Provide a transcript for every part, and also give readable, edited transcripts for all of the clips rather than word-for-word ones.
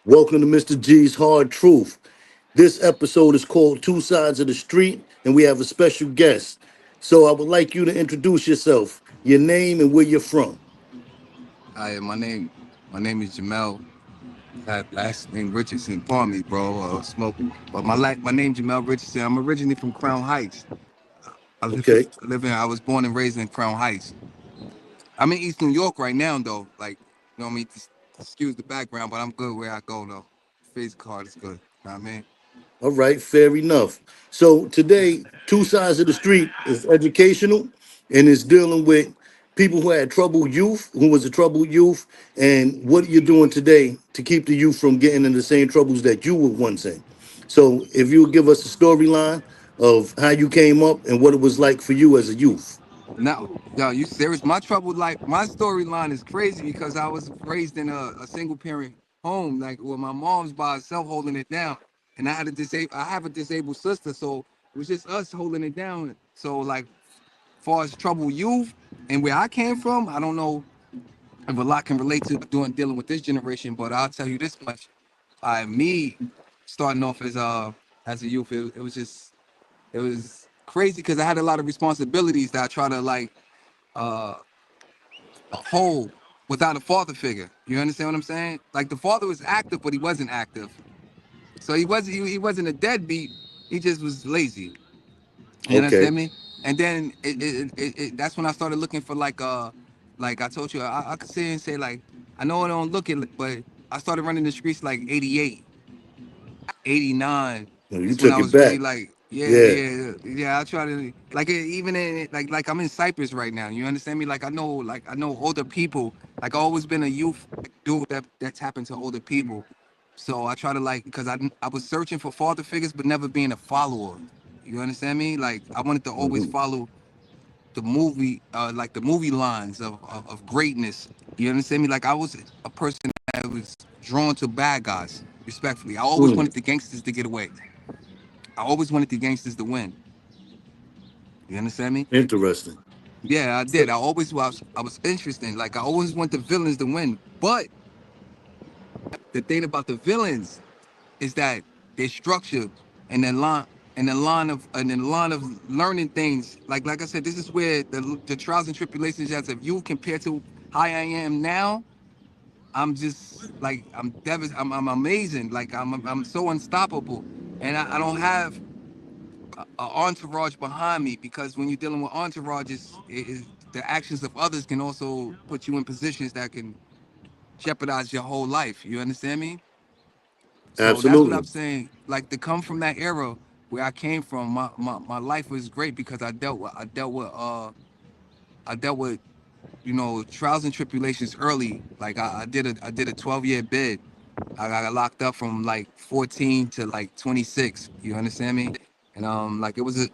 Welcome to Mr. G's Hard Truth. This episode is called Two Sides of the Street, and we have a special guest. So I would like you to introduce yourself, your name, and where you're from. Hi, my name is Jamel. Last name Richardson. Pardon me, bro. Smoking. But my name Jamel Richardson. I'm originally from Crown Heights. Okay. I was born and raised in Crown Heights. I'm in East New York right now, though. Like, you know what I mean? Just excuse the background, but I'm good where I go, though. Face card is good. You know what I mean? All right, fair enough. So today, Two Sides of the Street is educational and is dealing with people who had troubled youth, who was a troubled youth, and what you're doing today to keep the youth from getting in the same troubles that you were once in. So if you would give us a storyline of how you came up and what it was like for you as a youth. Now, yo, you serious? My trouble, like, my storyline is crazy because I was raised in a single parent home, like, where my mom's by herself holding it down, and I have a disabled sister, so it was just us holding it down. So, like, far as trouble youth and where I came from, I don't know if a lot can relate to dealing with this generation, but I'll tell you this much: me starting off as a youth, it was crazy because I had a lot of responsibilities that I try to like uh hold without a father figure. You understand what I'm saying? Like the father was active, but he wasn't active. So he wasn't a deadbeat. He just was lazy. You Okay. understand me? And then that's when I started looking for like I told you, I could sit and say like I know I don't look it, but I started running the streets like 88, 89 Well, you is when I took it was really back. like, Yeah. yeah. I try to like even in like I'm in Cyprus right now. You understand me? Like I know older people. Like I always been a youth dude that's happened to older people. So I try to like because I was searching for father figures but never being a follower. You understand me? Like I wanted to always Mhm. follow like the movie lines of greatness. You understand me? Like I was a person that was drawn to bad guys, respectfully. I always Mm. wanted the gangsters to get away. I always wanted the gangsters to win. You understand me? Interesting. Yeah, I So, did. I was interested. Like I always want the villains to win. But the thing about the villains is that they're structured and the line of learning things. Like I said, this is where the trials and tribulations as of you compared to how I am now. I'm just like I'm amazing. Like I'm so unstoppable, and I don't have a entourage behind me because when you're dealing with entourages, the actions of others can also put you in positions that can jeopardize your whole life. You understand me? So that's what I'm absolutely. saying. Like to come from that era where I came from, my life was great because I dealt with trials and tribulations early. Like I did a 12-year bid. I got locked up from like 14 to like 26. You understand me? And like it was a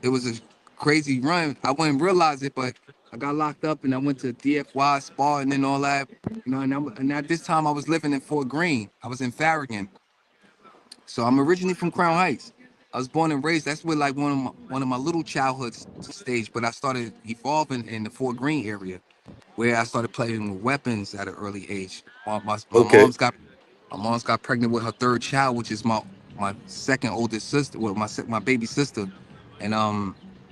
crazy run. I wouldn't realize it, but I got locked up and I went to DFY spa and then all that. And at this time I was living in Fort Greene. I was in Farragut. So I'm originally from Crown Heights. I was born and raised. That's where like one of my little childhood stage. But I started evolving in the Fort Greene area, where I started playing with weapons at an early age. My Okay. my mom's got pregnant with her third child, which is my second oldest sister, well my baby sister, and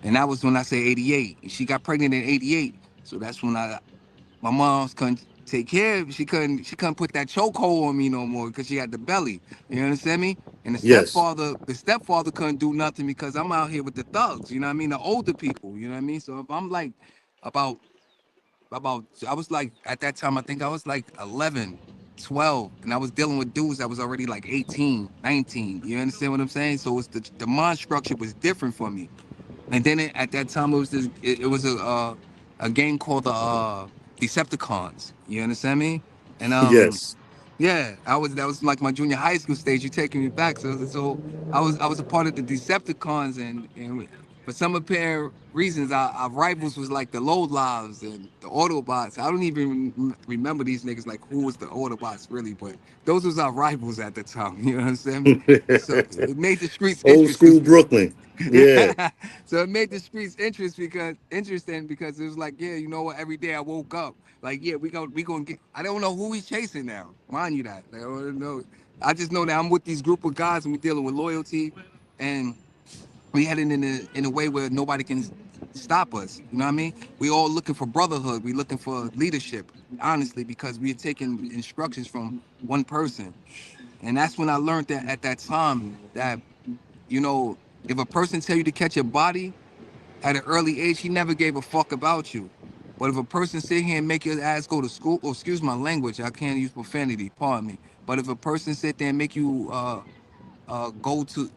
and that was when I say 88. She got pregnant in 88, so that's when my mom's couldn't take care of. She couldn't put that chokehold on me no more because she had the belly. You understand me? And Yes. the stepfather couldn't do nothing because I'm out here with the thugs. You know what I mean? The older people. You know what I mean? So if I'm like about I was like at that time I think I was like 11, 12, and I was dealing with dudes that was already like 18, 19. You understand what I'm saying? So it's the mind structure was different for me. And then at that time it was a game called the Decepticons. You understand me? And Yes. yeah, that was like my junior high school stage. You're taking me back. So I was a part of the Decepticons and for some apparent reasons, our rivals was like the low lives and the Autobots. I don't even remember these niggas like who was the Autobots really, but those was our rivals at the time. You know what I'm saying? So it made the streets Old school interesting. Brooklyn. Yeah. So it made the streets interesting because it was like, yeah, you know what? Every day I woke up, like, yeah, we gonna get. I don't know who he's chasing now. Mind you that. Like, I don't know. I just know that I'm with these group of guys and we dealing with loyalty, and we heading in a way where nobody can stop us. You know what I mean? We all looking for brotherhood. We looking for leadership, honestly, because we are taking instructions from one person. And that's when I learned that at that time that, you know, if a person tell you to catch a body at an early age, he never gave a fuck about you. But if a person sit here and make your ass go to school, or excuse my language, I can't use profanity, pardon me. But if a person sit there and make you go to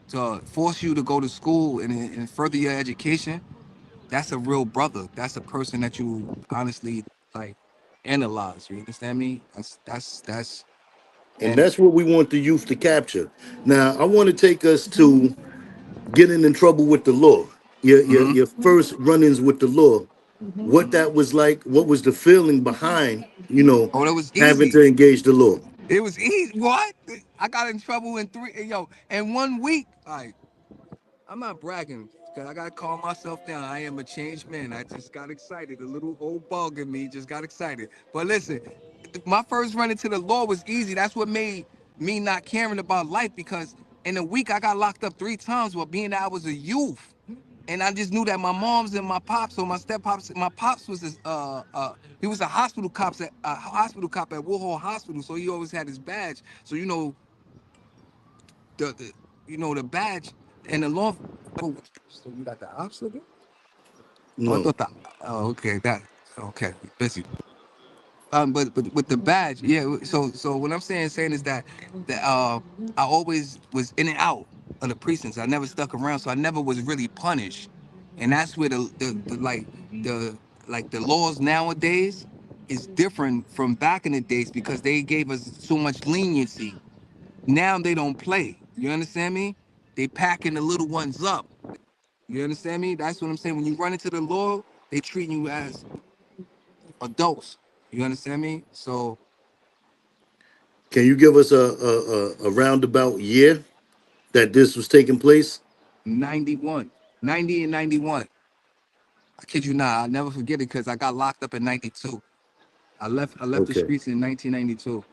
force you to go to school and further your education, that's a real brother. That's a person that you honestly like analyze. You understand me? That's And and that's what we want the youth to capture. Now, I want to take us to getting in trouble with the law. mhm. Your first run-ins with the law, what that was like, what was the feeling behind, Oh, that was having easy. to engage the law. It was easy. What? I got in trouble in in 1 week. Like, I'm not bragging because I gotta calm myself down. I am a changed man. I just got excited. A little old bug in me just got excited. But listen, my first run into the law was easy. That's what made me not caring about life because in a week I got locked up 3 times while being that I was a youth. And I just knew that my mom's and my pops, or my step pops, my pops was he was a hospital cop at Woodhull Hospital, so he always had his badge. So the the badge and the law. Oh, so you got the ops again? Oh, I No. thought that. Oh, okay, that. Okay, busy. But with the badge, yeah. So what I'm saying is that I always was in and out of the precincts. I never stuck around, so I never was really punished. And that's where the like the laws nowadays is different from back in the days because they gave us so much leniency. Now they don't play. You understand me? They packing the little ones up. You understand me? That's what I'm saying. When you run into the law, they treat you as adults. You understand me? So Can you give us a roundabout year that this was taking place? 91, 90 and 91. I kid you not. I'll never forget it because I got locked up in 92. I left the Okay. streets in 1992.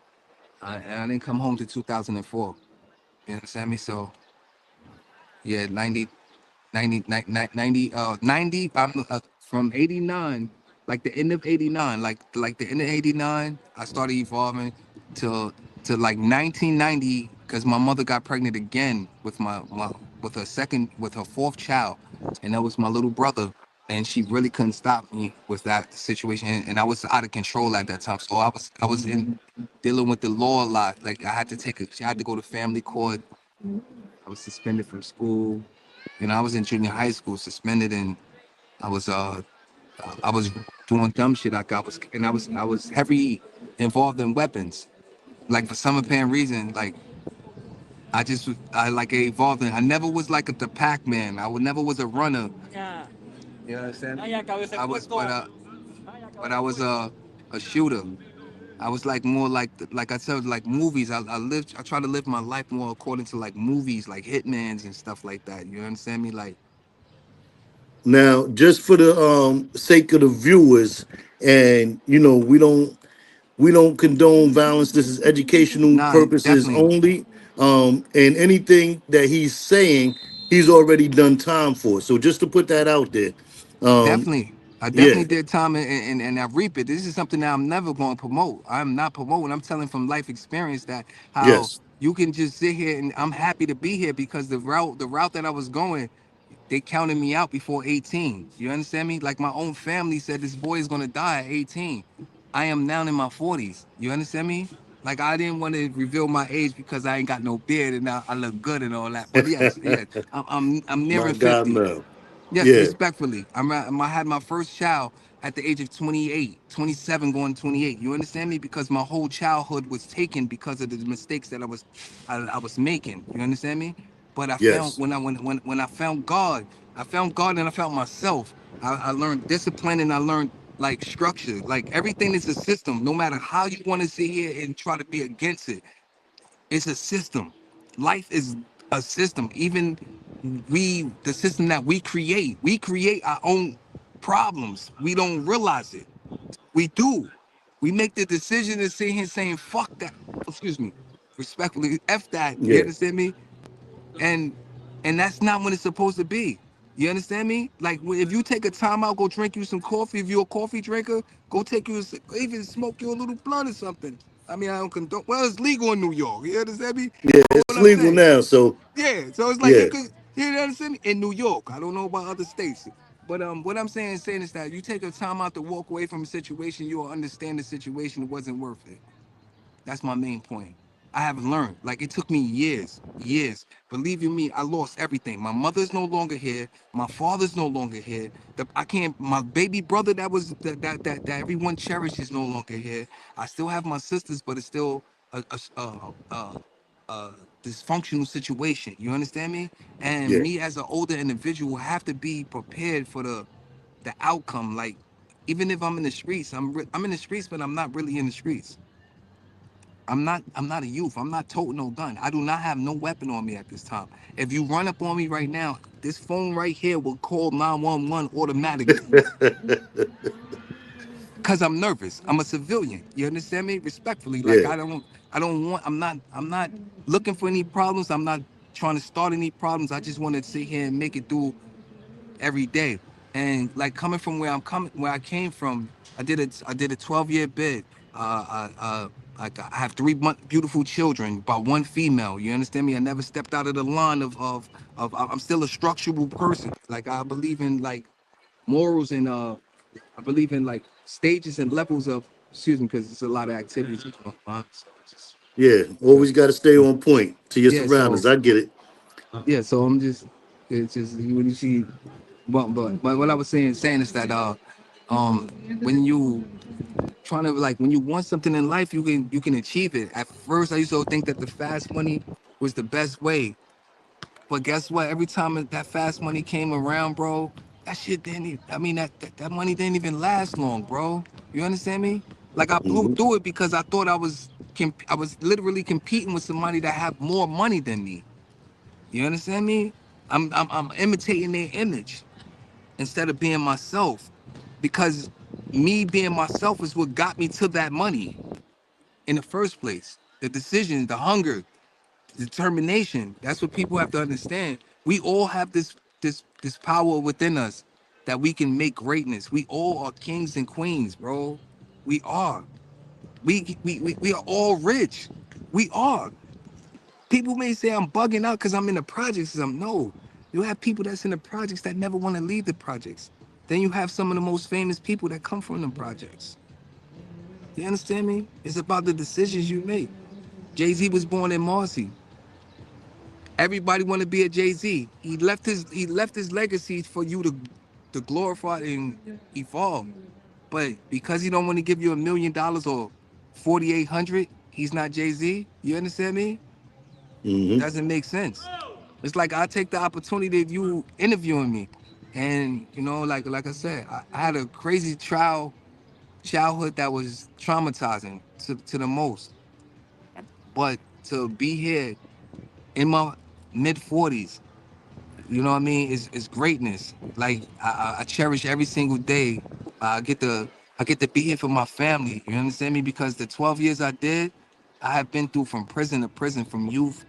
And I didn't come home to 2004. You understand me? So yeah, 90, from 89, like the end of 89, like the end of 89, I started evolving to to like 1990 because my mother got pregnant again with with her fourth child, and that was my little brother. And she really couldn't stop me with that situation, and I was out of control at that time. So I was in dealing with the law a lot. Like I had to go to family court. I was suspended from school. I was in junior high school, suspended, and I was uh I was doing dumb shit. Like I was heavy involved in weapons. Like for some apparent reason, like I like evolved in. I never was like the Pac-Man. Never was a runner. You understand? I was, but I was a shooter. I was like more like I said, like movies. I try to live my life more according to like movies, like Hitman's and stuff like that. You understand me? Like, Now, just for the sake of the viewers, and we don't condone violence. This is educational nah, purposes definitely. only. And anything that he's saying, he's already done time for. So just to put that out there. Um, Definitely. I yeah, definitely did time and I reap it. This is something that I'm never going to promote. I'm not promoting. I'm telling from life experience that how yes. you can just sit here and I'm happy to be here because the route that I was going, they counted me out before 18. You understand me? Like my own family said this boy is going to die at 18. I am now in my 40s. You understand me? Like I didn't want to reveal my age because I ain't got no beard and I look good and all that. But yes, yes, I'm My nearing God, 50. Mel. Yes, Yeah. respectfully. I had my first child at the age of 28, 27 going 28. You understand me? Because my whole childhood was taken because of the mistakes that I was making. You understand me? But I found Yes. when I found God and I found myself. I learned discipline and I learned like structure. Like everything is a system. No matter how you want to sit here and try to be against it, it's a system. Life is a system. Even the system that we create our own problems. We don't realize it. We do. We make the decision to sit here saying, fuck that. Excuse me. Respectfully, F that. You Yeah. understand me? And that's not when it's supposed to be. You understand me? Like if you take a time out, go drink you some coffee. If you're a coffee drinker, go take you even smoke you a little blunt or something. I mean, I don't condone. Well, it's legal in New York. You understand me? Yeah. But what It's I'm legal saying, now. So yeah. So it's like you yeah. could, you understand me? In New York, I don't know about other states, but what I'm saying is that you take a time out to walk away from a situation, you'll understand the situation wasn't worth it. That's my main point. I haven't learned. Like it took me years, years. Believe you me, I lost everything. My mother's no longer here. My father's no longer here. I can't. My baby brother that everyone cherishes is no longer here. I still have my sisters, but it's still a dysfunctional situation. You understand me? And Yeah. me as an older individual have to be prepared for the outcome. Like even if I'm in the streets, I'm in the streets, but I'm not really in the streets. I'm not a youth. I'm not toting no gun. I do not have no weapon on me at this time. If you run up on me right now, this phone right here will call 911 automatically. Cause I'm nervous. I'm a civilian. You understand me? Respectfully. Like Yeah. I don't want I'm not looking for any problems. I'm not trying to start any problems. I just want to sit here and make it through every day. And like coming from where I came from, I did a 12-year bid. Like I have beautiful children, about one female. You understand me? I never stepped out of the line of I'm still a structural person. Like I believe in like morals and I believe in like stages and levels of excuse me because there's a lot of activities going on. So Yeah. Always got to stay on point to your yeah, surroundings. I get it. so I'm just it's just when you see but what I was saying is that um when you trying to like when you want something in life you can achieve it. At first I used to think that the fast money was the best way. But guess what? Every time that fast money came around, bro, that shit didn't even, I mean that money didn't even last long, bro. You understand me? Like I blew Hmm. through it because I thought I was literally competing with somebody that had more money than me. You understand me? I'm imitating their image instead of being myself because me being myself is what got me to that money in the first place. The decision, the hunger, the determination. That's what people have to understand. We all have this power within us that we can make greatness. We all are kings and queens, bro. We are. We are all rich. We are. People may say I'm bugging out because I'm in the projects. I'm no. You have people that's in the projects that never want to leave the projects. Then you have some of the most famous people that come from the projects. You understand me? It's about the decisions you make. Jay-Z was born in Marcy. Everybody want to be a Jay-Z. He left his legacy for you to glorify and evolve. But because he don't want to give you $1 million or 4,800, he's not Jay-Z. You understand me? Hmm. Doesn't make sense. It's like I take the opportunity of you interviewing me, and you know, like I said, I had a crazy childhood that was traumatizing to the most. But to be here in my mid 40s, you know what I mean, is greatness. Like I cherish every single day. I get to I get to be here for my family. You understand me? Because the 12 years I did, I have been through from prison to prison, from youth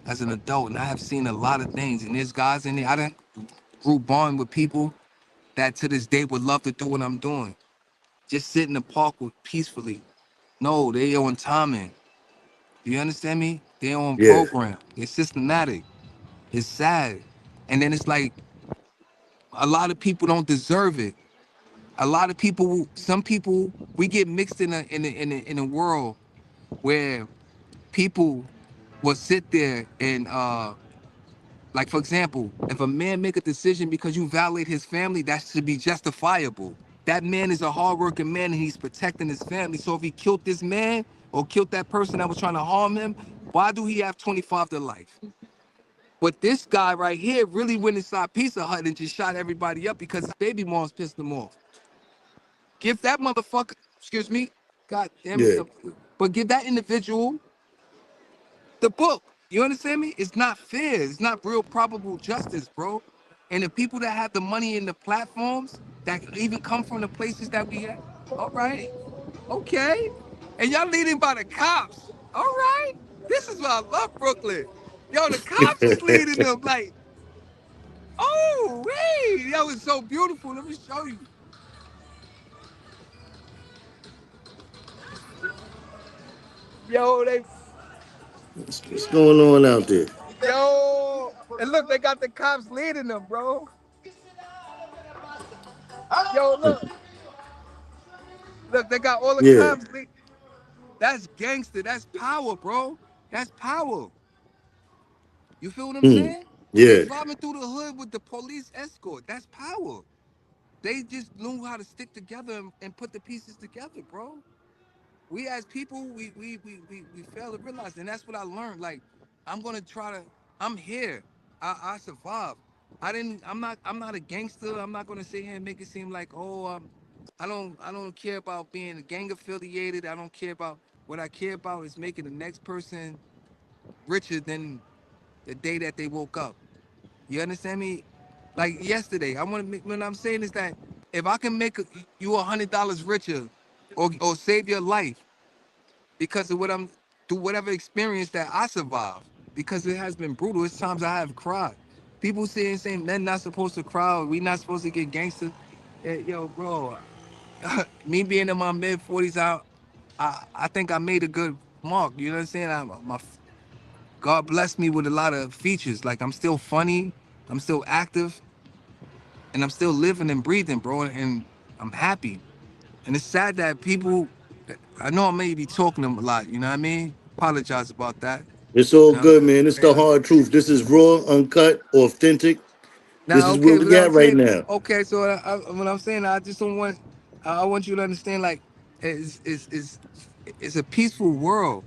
as an adult, and I have seen a lot of things. And there's guys in there. I done grew bond with people that to this day would love to do what I'm doing. Just sit in the park with peacefully. No, they on timing. You understand me? They on Yeah. program. It's systematic. It's sad. And then it's like a lot of people don't deserve it. A lot of people, some people, we get mixed in a world where people will sit there and like for example, if a man make a decision because you violate his family, that should be justifiable. That man is a hardworking man and he's protecting his family. So if he killed this man or killed that person that was trying to harm him, why do he have 25 to life? But this guy right here really went inside Pizza Hut and just shot everybody up because his baby moms pissed him off. Give that motherfucker, excuse me, God damn it, Yeah. but give that individual the book. You understand me? It's not fair. It's not real probable justice, bro. And the people that have the money in the platforms that even come from the places that we have, all right, okay. And y'all leading by the cops. All right. This is why I love Brooklyn. Yo, the cops is leading them like, oh, hey, that was so beautiful. Let me show you. Yo, they, What's going on out there? yo, and look, they got the cops leading them, bro. Yo, look, they got all the Yeah. cops. That's gangster. That's power, bro. That's power. You feel what I'm Hmm. saying? They Yeah. driving through the hood with the police escort. That's power. They just knew how to stick together and put the pieces together, bro. We as people, we fail to realize, and that's what I learned. Like, I'm gonna try to. I'm here. I survived. I'm not a gangster. I'm not gonna sit here and make it seem like, oh, I don't care about being gang affiliated. I don't care about what I care about is making the next person richer than the day that they woke up. You understand me? Like yesterday, I want to make. What I'm saying is that if I can make you $100 richer, or save your life because of what I'm through whatever experience that I survived, because it has been brutal. It's times I have cried. People saying men not supposed to cry, or we not supposed to get gangster. Yo, bro, me being in my mid 40s, I think I made a good mark. You know what I'm saying? God blessed me with a lot of features. Like I'm still funny, I'm still active, and I'm still living and breathing, bro. And I'm happy. And it's sad that people. I know I may be talking them a lot. You know what I mean? Apologize about that. It's all You know. good, man. It's the Yeah. hard truth. This is raw, uncut, authentic. This Now, is where okay, we but I'm at right saying, now. okay, so what I'm saying, I just don't want. I want you to understand, like, it's a peaceful world,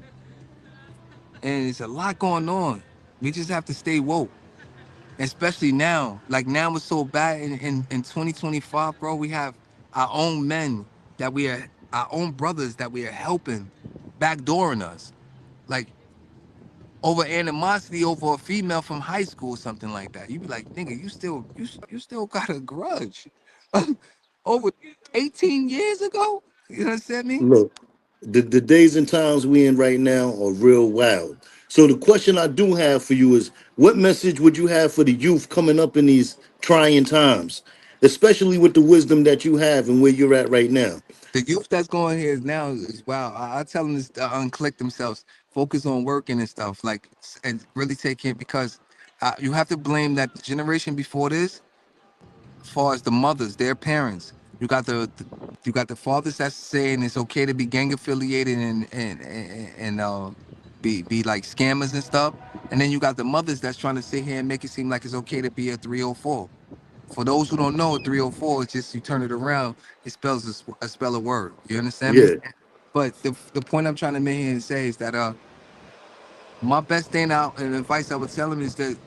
and it's a lot going on. We just have to stay woke. Especially now. Like now it's so bad in 2025, bro. We have our own men that we are our own brothers that we are helping backdooring us. Like over animosity over a female from high school or something like that. You be like, nigga, you still got a grudge. Over 18 years ago? You understand me? Look, the days and times we in right now are real wild. So the question I do have for you is, what message would you have for the youth coming up in these trying times, especially with the wisdom that you have and where you're at right now? The youth that's going here now is wow. I tell them to unclick themselves, focus on working and stuff, like, and really take care because you have to blame that generation before this, as far as the mothers, their parents. You got the fathers that's saying it's okay to be gang affiliated and be like scammers and stuff, and then you got the mothers that's trying to sit here and make it seem like it's okay to be a 304. For those who don't know, 304 is just you turn it around, it spells a spell a word. You understand me? Yeah, But the point I'm trying to make here and say is that my best thing out and advice I would tell them is to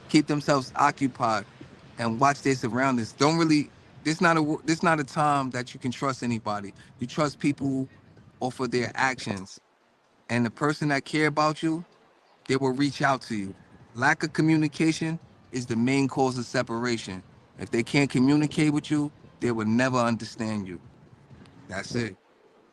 keep themselves occupied and watch their surroundings. Don't really this not a time that you can trust anybody. You trust people off of their actions. And the person that care about you, they will reach out to you. Lack of communication is the main cause of separation. If they can't communicate with you, they will never understand you. That's it.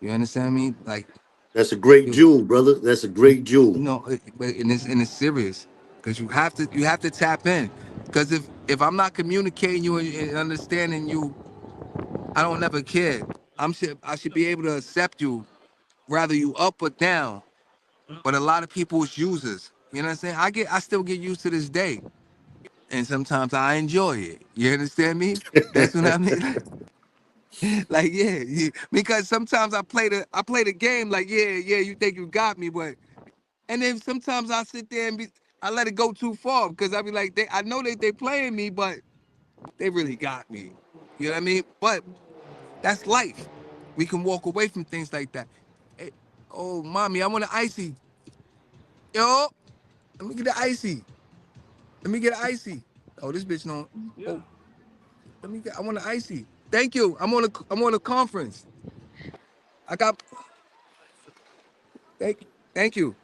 You understand me? Like that's a great you, jewel, brother. That's a great jewel. and it's serious because you have to tap in. Because if I'm not communicating you and understanding you, I don't never care. I should be able to accept you, rather you up or down. But a lot of people is users. You know what I'm saying? I still get used to this day. And sometimes I enjoy it. You understand me? That's what I mean. Like yeah, because sometimes I play the game like yeah, you think you got me, but and then sometimes I sit there and I let it go too far because I be like I know they playing me, but they really got me. You know what I mean? But that's life. We can walk away from things like that. Hey, oh, mommy, I want an icy. Yo, let me get the icy. Let me get an icy. Oh, this bitch don't. Oh, let me get. I want an icy. Thank you. I'm on a conference. I got. Thank. Thank you.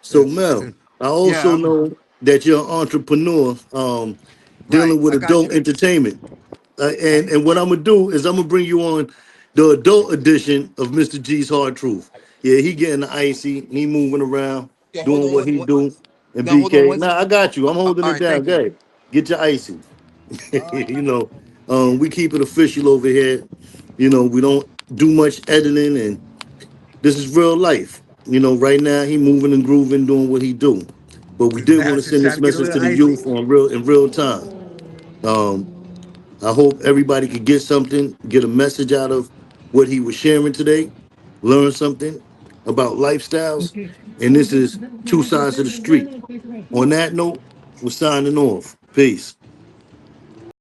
So Yes. Mel, I Yeah. also know that you're an entrepreneur, Right. dealing with I got adult you. entertainment. And Right. and what I'm gonna do is I'm gonna bring you on the adult edition of Mr. G's Hard Truth. Yeah, he getting the icy, he moving around, Yeah. Hold doing on. what he do. And Now hold on. BK, Once. nah, I got you. I'm holding All it right. down. Thank Go you. ahead. Get your icy. You know, we keep it official over here. You know, we don't do much editing, and this is real life. You know, right now he moving and grooving, doing what he do. But we did Now want I'm to just send trying this to get a message little to the icy. youth on real in real time. Um, I hope everybody could get something, get a message out of what he was sharing today, learn something about lifestyles. And this is Two Sides of the Street. On that note, we're signing off. Peace.